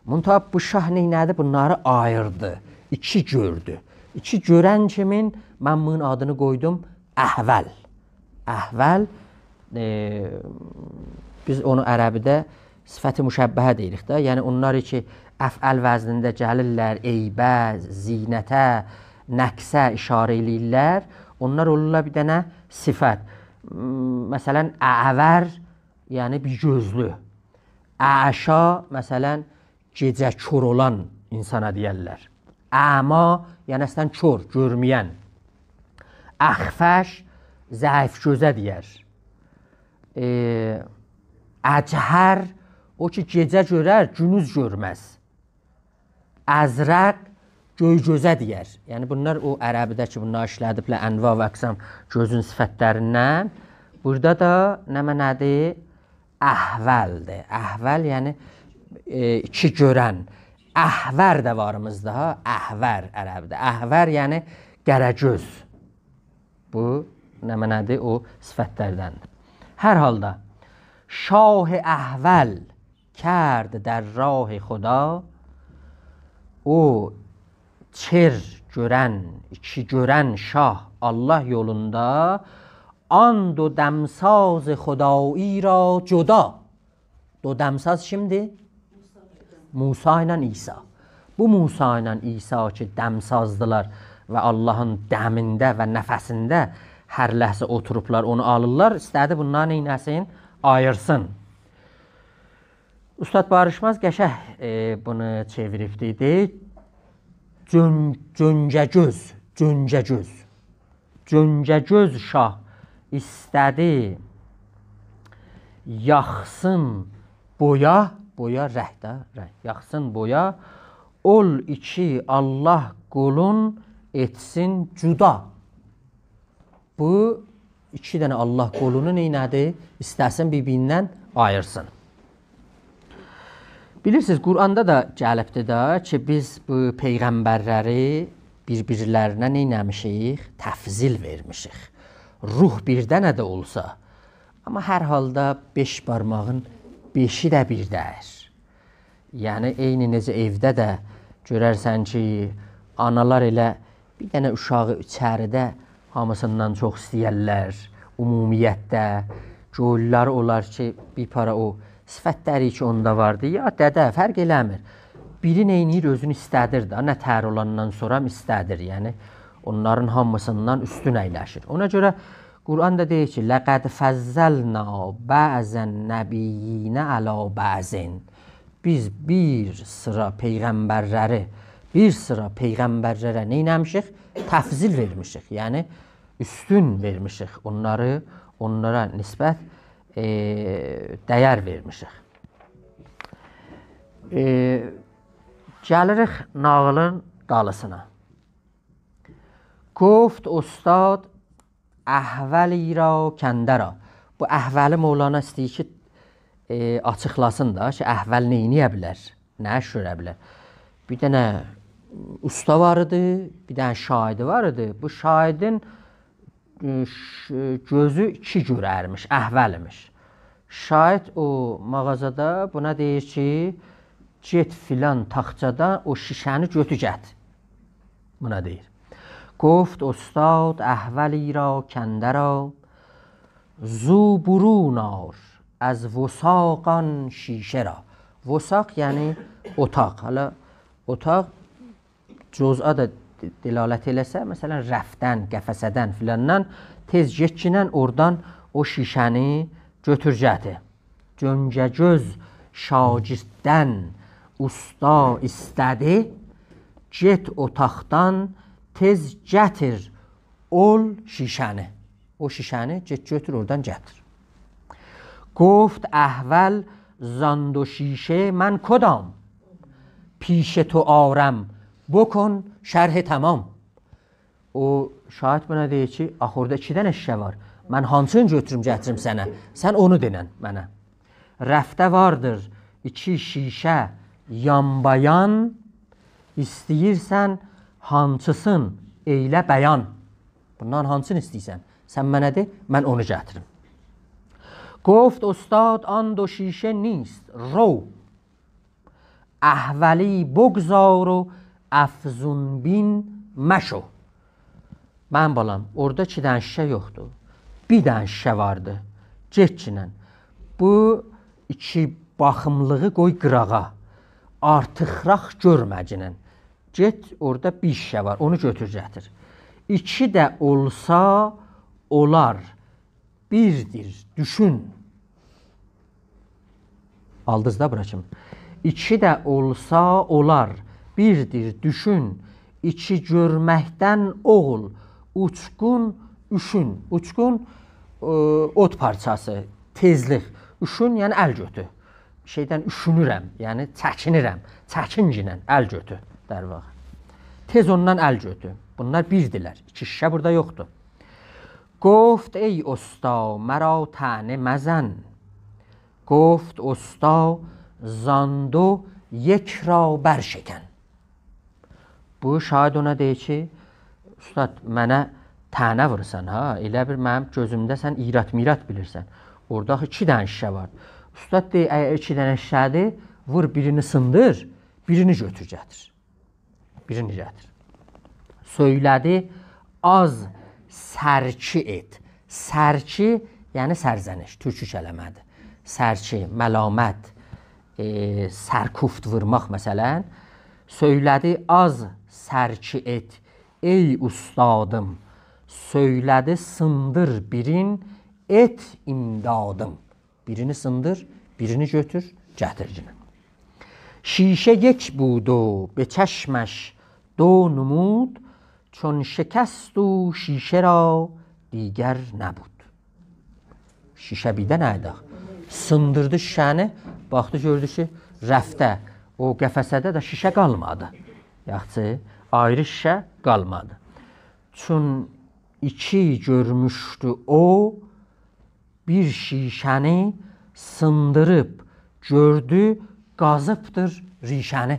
Müntəha bu şah neynədi? Bunları ayırdı, iki gördü. İki görən kimin? Mən bunun adını qoydum Əhvəl. Əhvəl, biz onu ərəbidə sifət-i müşəbbəhə deyirik də. Yəni onlar ki, əfəl vəznində gəlirlər, eybə, zinətə, nəqsə işarə eləyirlər. Onlar olurlar bir dənə sifət. Məsələn, əvər, yəni bir gözlü. Əşa, məsələn, gecə kör olan insana deyərlər. Əma, yəni əslən kör, görməyən. Əxfəş, zəif gözə deyər. Əchər, o ki gecə görər, günüz görməz. Əzrəq, göy gözə deyər. Yəni bunlar o ərəbidə ki, bunlar işlədiblər ənva və əqsam gözün sifətlərindən. Burada da nə mənədir? Əhvəldir. Əhvəl yəni iki görən. Əhvər də varımızda ha, əhvər ərəbdə. Əhvər yəni qərəgöz. Bu nə mənədir? O sifətlərdəndir. Hər halda şah Əhvəl کرد در راه خدا o çer görən, iki görən şah Allah yolunda an do dəmsaz xudایی را جدا. Do dəmsaz kimdir? Musa ilə İsa. Bu Musa ilə İsa ki dəmsazdılar və Allahın dəmində və nəfəsində hər ləhsə oturublar, onu alırlar, istədi bunlar neynəsin? Ayırsın. Ustad Barışmaz qəşəh bunu çeviribdir. Cöncəgöz, cöncəgöz. Cöncəgöz şah istədi yaxsın boya, boya rəhdə, yaxsın boya, ol iki Allah qulun etsin cüda. Bu iki dənə Allah qulunu neynədir? İstəsin bir-birindən ayırsın. Bilirsiniz, Quranda da gəlibdir da ki, biz bu peyğəmbərləri bir-birlərinə neynəmişik? Təfzil vermişik. Ruh bir dənə də olsa, amma hər halda beş barmağın beşi də birdəyir. Yəni, eyni necə evdə də görərsən ki, analar elə bir dənə uşağı içəridə hamısından çox istəyərlər, ümumiyyətdə. Göllər olar ki, bir para o sifətləri ki, onda vardı. Ya dədə, fərq eləmir. Biri neynir, özünü istədir da, nə tər olandan sonra istədir. Yəni, onların hamısından üstün əyləşir. Ona görə Quran da deyir ki, لَقَدْ فَزَّلْنَا بَعْزَ النَّبِيِّينَ عَلَى بَعْزٍ. Biz bir sıra peyğəmbərlərə neynəmişik? Təfzil vermişik. Yəni, üstün vermişik. Onlara nisbət dəyər vermişik. Gəlirik nağılın dalısına. Goft ustad Əhvəli ra kəndərə. Bu Əhvəli Mevlana istəyir ki, açıqlasın da ki, Əhvəl neyniyə bilər, nə iş görə bilər. Bir dənə usta var idi, bir dənə şahidi var idi. Bu şahidin gözü iki görərmiş, Əhvəl imiş. Şahid o mağazada buna deyir ki, get filan taxçada o şişəni götür gətir. Buna deyir. گفت استاد احولی را کنده را زو برون آر از وثاقان شیشه را. وثاق یعنی اتاق. حالا اتاق جز'a da dilalət eləsə, məsələn rəfdən, qəfəsədən filandan tez getçinən oradan o şişəni götür gətir. Göncəgöz şagirddən usta istədi, get otaqdan tez gətir ol şişəni. O şişəni get götür oradan gətir. گفت احول زان دو شیشه من کدام پیش تو آرم بکن şərh tamam. O şahid buna deyir ki, axı orada 2 dənə şişə var. Mən hansını götürüm gətirim sənə? Sən onu denən mənə. Rəfdə vardır 2 şişə yanbayan, istəyirsən hansısın eylə bəyan. Bundan hansını istəyirsən? Sən mənə de, mən onu gətirim. گفت استاد آن دو شیشه نیست رو احولی بگذار و افزون بین مشو. Mən balam, orada 2 dənə şişə yoxdur. Bir dənə şişə vardı. Getçinən. Bu 2 baxımlığı qoy qırağa. Artıqraq görməcinən. Get, orada bir şişə var. Onu götür gətir. 2 də olsa olar. Birdir, düşün. Aldız da bırakım. 2 də olsa olar. Birdir, düşün. 2 görməkdən oğul. Uçqun, üşün. Uçqun, ot parçası, tezlik. Üşün, yəni əl götü. Şeydən üşünürəm, yəni çəkinirəm. Çəkincinən əl götü, dərvağı. Tez ondan əl götü. Bunlar birdirlər. 2 şişə burada yoxdur. گفت ای استا مرا طعنه مزن گفت استا زاندو یک را برشکن. Bu şahid ona deyir ki, ustad mənə tənə vurursan ha, elə bir mənim gözümdə sən irat-mirat bilirsən. Orada 2 dənə şişə var. Ustad deyir, əgər 2 dənə şişədir, vur birini sındır, birini götür gətir. Birini gətir. Söylədi az sərki et. Sərki, yəni sərzəniş, türkü kələmədir. Sərki, məlamət, sərkuft vurmaq məsələn. Söylədi az sərki et, ey ustadım. Söylədi sındır birin, et imdadım. Birini sındır, birini götür, gətircinə. شیشه یک بود و به چشمش دو نمود چون شکست و شیشه را دیگر نبود. Şişə bir də nə idi? Sındırdı şişəni, baxdı gördü ki, rəfdə, o qəfəsədə də şişə qalmadı. Yaxşı, ayrı şişə qalmadı. Çün 2 görmüşdü o, bir şişəni sındırıb gördü, qazıbdır rişəni.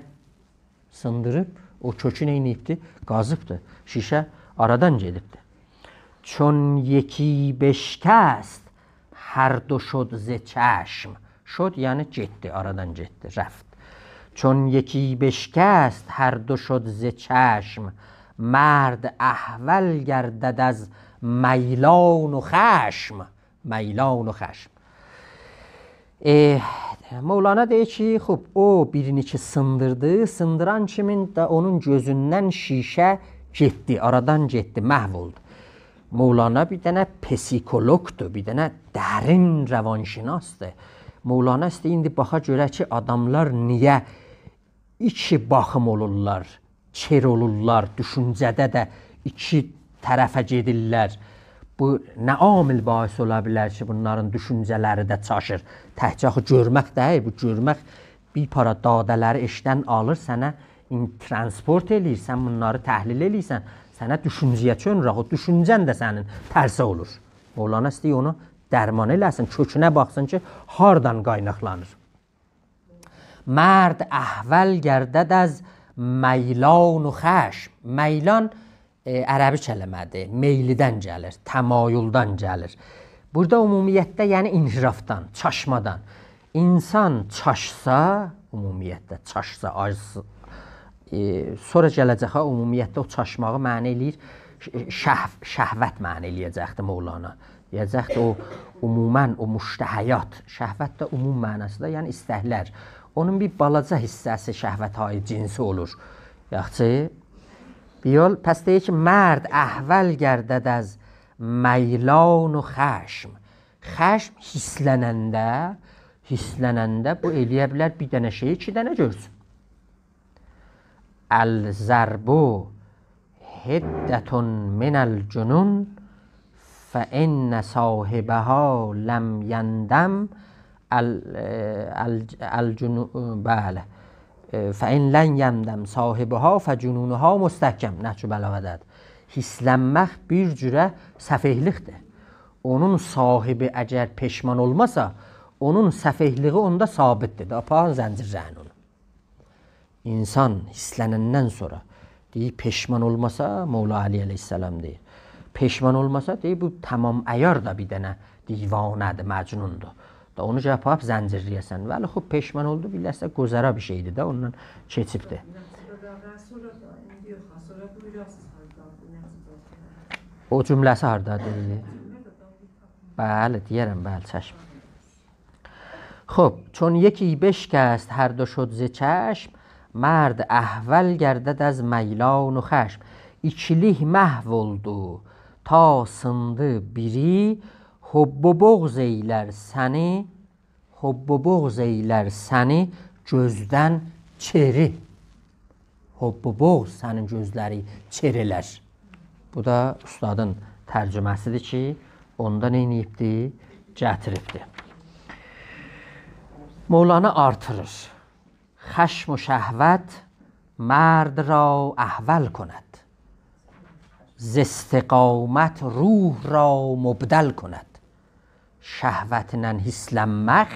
Sındırıb, o kökü neyniyibdi? Qazıbdır. Şişə aradan gedibdi. چون یکی بشکست هر دو شد ز چشم. شد یعنی getdi, aradan getdi, rəft. چون یکی بشکست هر دو شد ز چشم مرد احول گردد از میلان و خشم. میلان و خشم. Mevlana deyir ki, xub, o birini ki sındırdı, sındıran kimin də onun gözündən şişə getdi, aradan getdi, məhv oldu. Mevlana bir dənə psikologdur, bir dənə dərin rəvanşinasdır. Mevlana istəyir, indi baxa görə ki, adamlar niyə 2 baxım olurlar, çer olurlar, düşüncədə də 2 tərəfə gedirlər. Bu nə amil bahis ola bilər ki, bunların düşüncələri də çaşır. Təhcə görmək deyil, bu görmək bir para dadələri eşdən alır, sənə transport eləyir, sən bunları təhlil eləyirsən, sənə düşüncəyə çönürək, o düşüncən də sənin tərsə olur. Mevlana istəyir onu dərman eləsin, kökünə baxsın ki, hardan qaynaqlanır. Mərd əhvəl gərdəd əz meylan و خشم. Meylan ərəbi kələmədir, meylidən gəlir, təmayüldən gəlir. Burada ümumiyyətdə yəni inhirafdan, çaşmadan. İnsan çaşsa, ümumiyyətlə çaşsa, acsa. Sonra gələcək ha, ümumiyyətlə o çaşmağı mənə eləyir, şəhvət mənə eləyəcəkdir Mövlana. Deyəcəkdir o ümumən o müştəhəyat, şəhvət də ümum mənasında, yəni istəklər. Onun bir balaca hissəsi şəhvət-i cinsi olur. Yaxçı, بیال پس deyir ki, mərd əhvəl gərdəd az məylan و xəşm. Xəşm hislənəndə bu eləyə bilər bir dənə şeyi 2 dənə görsün. Əl-zərbu hiddətun minəl cünun fəinnə sahibəhə ləm yəndəm bələ. فَاِنْ لَنْ يَمْدَمْ صَاحِبُهَا فَجُنُونُهَا مُسْتَحْكَمْ Nəhcü bəlağədədir. Hislənmək bir cürə səfehlikdir. Onun sahibi əgər peşman olmasa, onun səfehliği onda sabitdir. Apağın zəncirləyin onu. İnsan hislənəndən sonra deyir, peşman olmasa, Mevla Ali əleyhissalam deyir. Peşman olmasa, deyir, bu tamam əyar da bir dənə divanədir, məcnundur. Da onu yapıb zəncirləyəsən. Vəli xub peşman oldu, biləsə qozara bir şeydir də, ondan keçibdir. O cümləsi hardadır? Bəli, deyərəm, bəli, çəşm. خب چون یکی بشکست هر دو شد ز چشم مرد احول گردد از میلان و خشم İkilik məhv oldu ta sındı biri Hubb و buğz eylər səni, hubb و buğz eylər səni gözdən çeri. Hubb و buğz sənin gözləri çerilər. Bu da ustadın tərcüməsidir ki, onda neyniyibdir? Gətiribdir. Mevlana artırır. Xəşm و şəhvət mərd را احول کند. ز استقامت روح را مبدل کند. Şəhvətlə hislənmək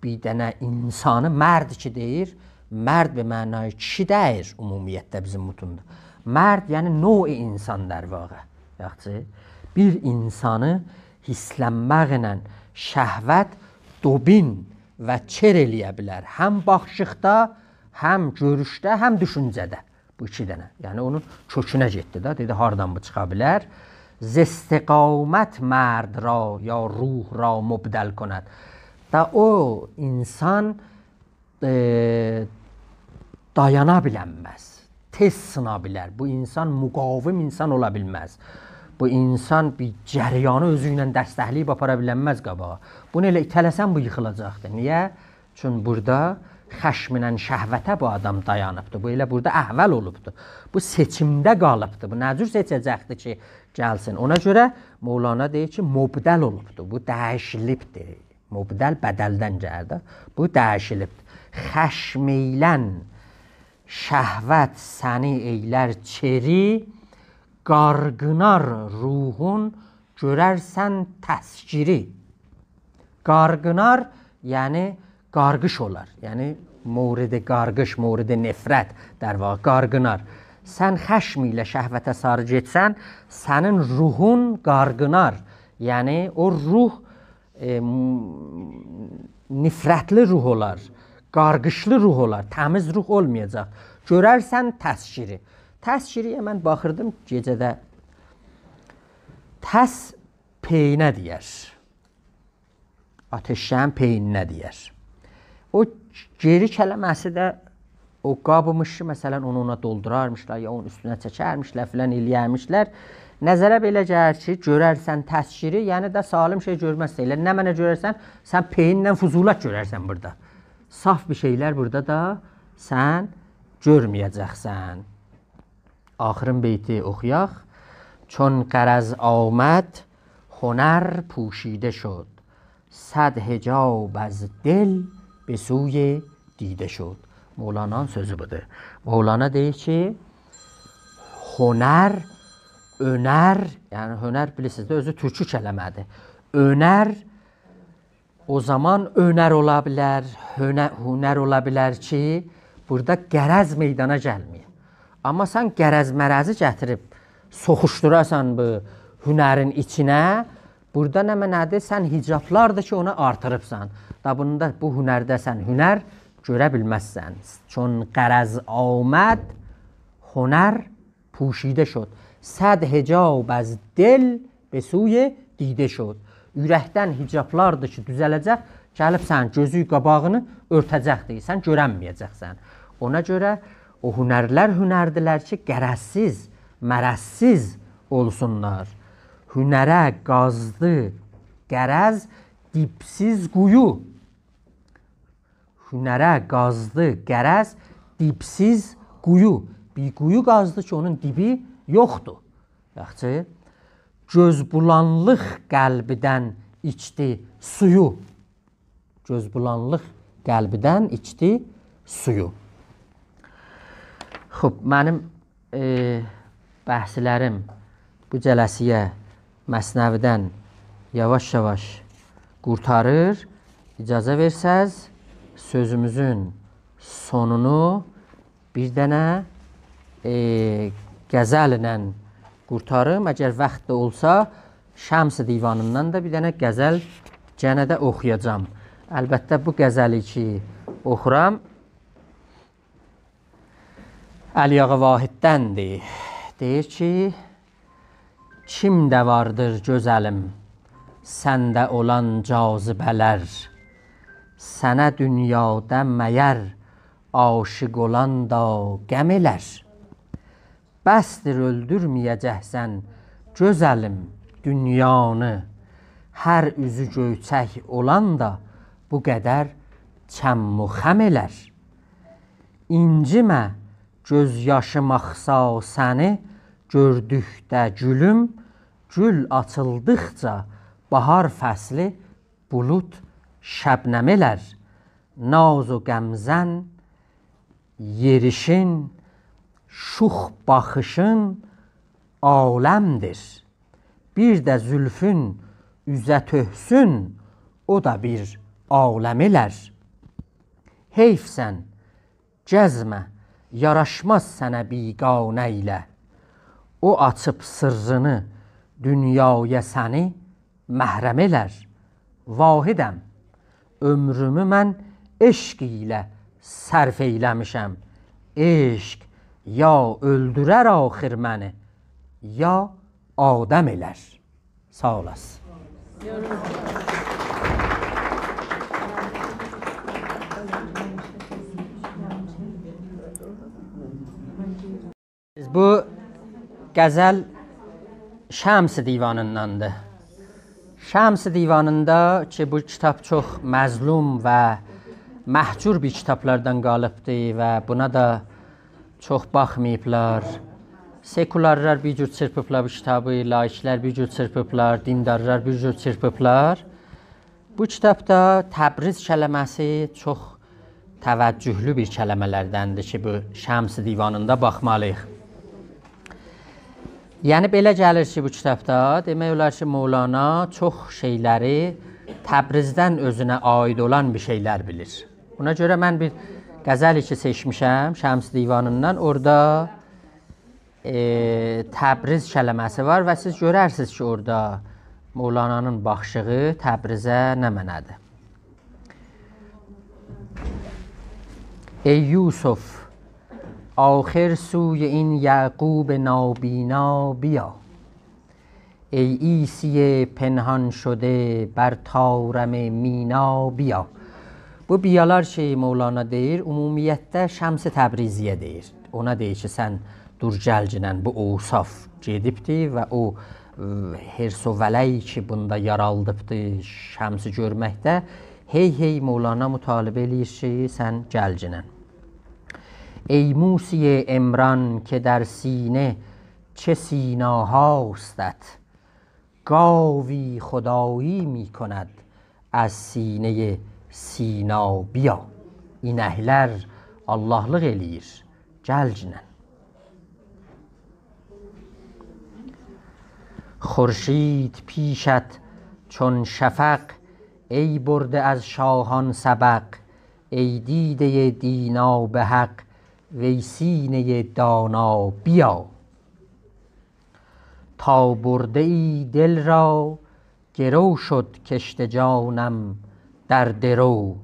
bir dənə insanı mərd ki deyir, mərd bir mənayı kişi deyir ümumiyyətdə bizim mutunda. Mərd yəni növ insan der vaqa. Yaxçı, bir insanı hislənməklə şəhvət dobin və çer eləyə bilər. Həm baxışıqda, həm görüşdə, həm düşüncədə. Bu 2 dənə. Yəni onun kökünə getdi də. Dedi, hardan bu çıxa bilər? Zestiqamət mərd ra ya ruh ra mubdəl konad. Da o insan dayana bilənməz. Tez sına bilər. Bu insan müqavim insan ola bilməz. Bu insan bir cəryanı özü ilə dəstəkləyib apara bilənməz qabağa. Bunu elə itələsən bu yıxılacaqdır. Niyə? Çünki burada xəşminən şəhvətə bu adam dayanıbdır. Bu elə burada əhvəl olubdur. Bu seçimdə qalıbdır. Bu nə cür seçəcəkdir ki, gəlsin. Ona görə Mevlana deyir ki, mubdəl olubdur. Bu dəyişilibdir. Mubdəl bədəldən gəldi. Bu dəyişilibdir. Xəşm eylən şəhvət səni eylər çeri, qarqınar ruhun görərsən təskiri. Qarqınar, yəni qarqış olar. Yəni mورد qarqış, mورد nefrət der vaxt, qarqınar. Sən xəşm ilə şəhvətə sarı getsən, sənin ruhun qarqınar. Yəni o ruh nifrətli ruh olar, qarqışlı ruh olar, təmiz ruh olmayacaq. Görərsən təskiri. Təskiriyə mən baxırdım gecədə. Təs peynə deyər. Ateşşən peynə deyər. O geri kələməsi də o qabımışı məsələn onu ona doldurarmışlar ya onun üstünə çəkərmişlər filan eləyərmişlər. Nəzərə belə gəlir ki, görərsən təskiri, yəni də salim şey görməzsən. Elə nə mənə görərsən, sən peynlə fuzulat görərsən burada. Saf bir şeylər burada da sən görməyəcəksən. Axırın beyti oxuyaq. Çون قرض آمد هنر پوشیده شد صد حجاب از دل به سوی دیده شد. Mevlana'nın sözü budur. Mevlana deyir ki, hünər, önər, yəni hünər bilirsiniz də özü türkü kələmədir. Önər o zaman önər ola bilər, hünər ola bilər ki, burada qərəz meydana gəlməyir. Amma sən qərəz mərəzi gətirib soxuşdurasan bu hünərin içinə, burada nə mənədir? Sən hicablardır ki, onu artırıbsan. Da bunda bu hünərdə sən hünər görə bilməzsən. چون غرض آمد هنر پوشیده شد. صد حجاب از دل به سوی دیده شد. Ürəkdən hicablardır ki, düzələcək, gəlib sən gözü qabağını örtəcəkdir, sən görənməyəcəksən. Ona görə o hünərlər hünərdilər ki, qərəzsiz, mərəzsiz olsunlar. Hünərə qazdı qərəz dipsiz quyu. Hünərə qazdı qərəz dipsiz quyu. Bir quyu qazdı ki, onun dibi yoxdur. Yaxşı. Gözbulanlıq qəlbidən içdi suyu. Gözbulanlıq qəlbidən içdi suyu. Xub, mənim bəhslərim bu cələsiyə Məsnəvidən yavaş-yavaş qurtarır. İcazə versəz, sözümüzün sonunu bir dənə qəzəllə qurtarım. Əgər vaxt da olsa, Şəms divanından da bir dənə qəzəl gənə də oxuyacam. Əlbəttə bu qəzəli ki oxuram, Əliyağa Vahid'dəndir. Deyir ki, kimdə vardır gözəlim, səndə olan cazibələr, sənə dünyada məyər aşiq olan da qəm elər. Bəsdir öldürməyəcəksən gözəlim dünyanı, hər üzü göyçək olan da bu qədər çəmm و xəm elər. İncimə göz yaşım axsa səni gördükdə gülüm, gül açıldıqca bahar fəsli bulud şəbnəm elər. Naz و qəmzən yerişin, şux baxışın aləmdir. Bir də zülfün üzə töhsün, o da bir aləm elər. Heyfsən, gəzmə, yaraşmaz sənə biganə ilə. O açıb sırrını dünyaya səni məhrəm elər. Vahidəm, ömrümü mən eşq ilə sərf eyləmişəm. Eşq ya öldürər axir məni, ya adəm elər. Sağ olasın. Bu qəzəl Şəms divanındandır. Şəms divanında ki, bu kitab çox məzlum və məhcur bir kitablardan qalıbdır və buna da çox baxmayıblar. Sekularlar bir cür çırpıblar bu kitabı, laiklər bir cür çırpıblar, dindarlar bir cür çırpıblar. Bu kitabda Təbriz kələməsi çox təvəccühlü bir kələmələrdəndir ki, bu Şəms divanında baxmalıyıq. Yəni belə gəlir ki, bu kitabda demək olar ki, Mövlana çox şeyləri Təbrizdən özünə aid olan bir şeylər bilir. Buna görə mən bir qəzəli ki seçmişəm Şəms divanından. Orada Təbriz kələməsi var və siz görərsiniz ki, orada Mövlananın baxışığı Təbrizə nə mənədir. Ey Yusuf, آخر سوی این یعقوب نابینا بیا. ای عیسی پنهان شده بر طارم مینا بیا. Bu biyalar ki Mövlana deyir, ümumiyyətdə Şəms-i Təbriziyyə deyir. Ona deyir ki, sən dur gəlcinən bu usaf gedibdir və o hirs-o-vələy ki bunda yaraldıbdır Şəmsi görməkdə, hey Mövlana mütalibə eləyir ki, sən gəlcinən. ای موسی عمران که در سینه چه سیناهاستت، گاوی خدایی می کند از سینه سینا بیا. İnəklər Allahlıq eləyir, gəlcinən. خورشید پیشت چون شفق، ای برده از شاهان سبق. ای دیده دینا به حق، وی سینه دانا بیا. تا برده ای دل را گرو شد کشت جانم در درو.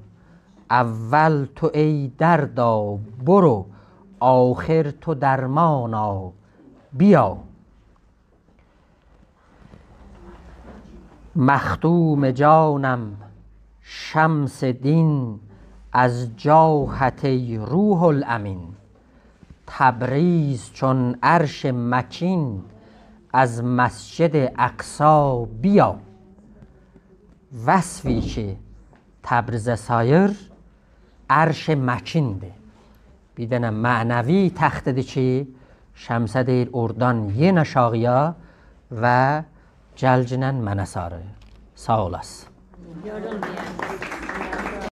اول تو ای دردا برو، آخر تو درمانا بیا. مخدوم جانم شمس دین، از جاهت ای روح الامین. تبریز چون عرش مکین، از مسجد اقصی بیا. وصفی که تبریز سایر عرش مکینdir. Bir dənə mənəvi təxtidir ki, Şəmsə deyir oradan yen aşağıya və cəlcinən mənə sarı. Sağ olasın.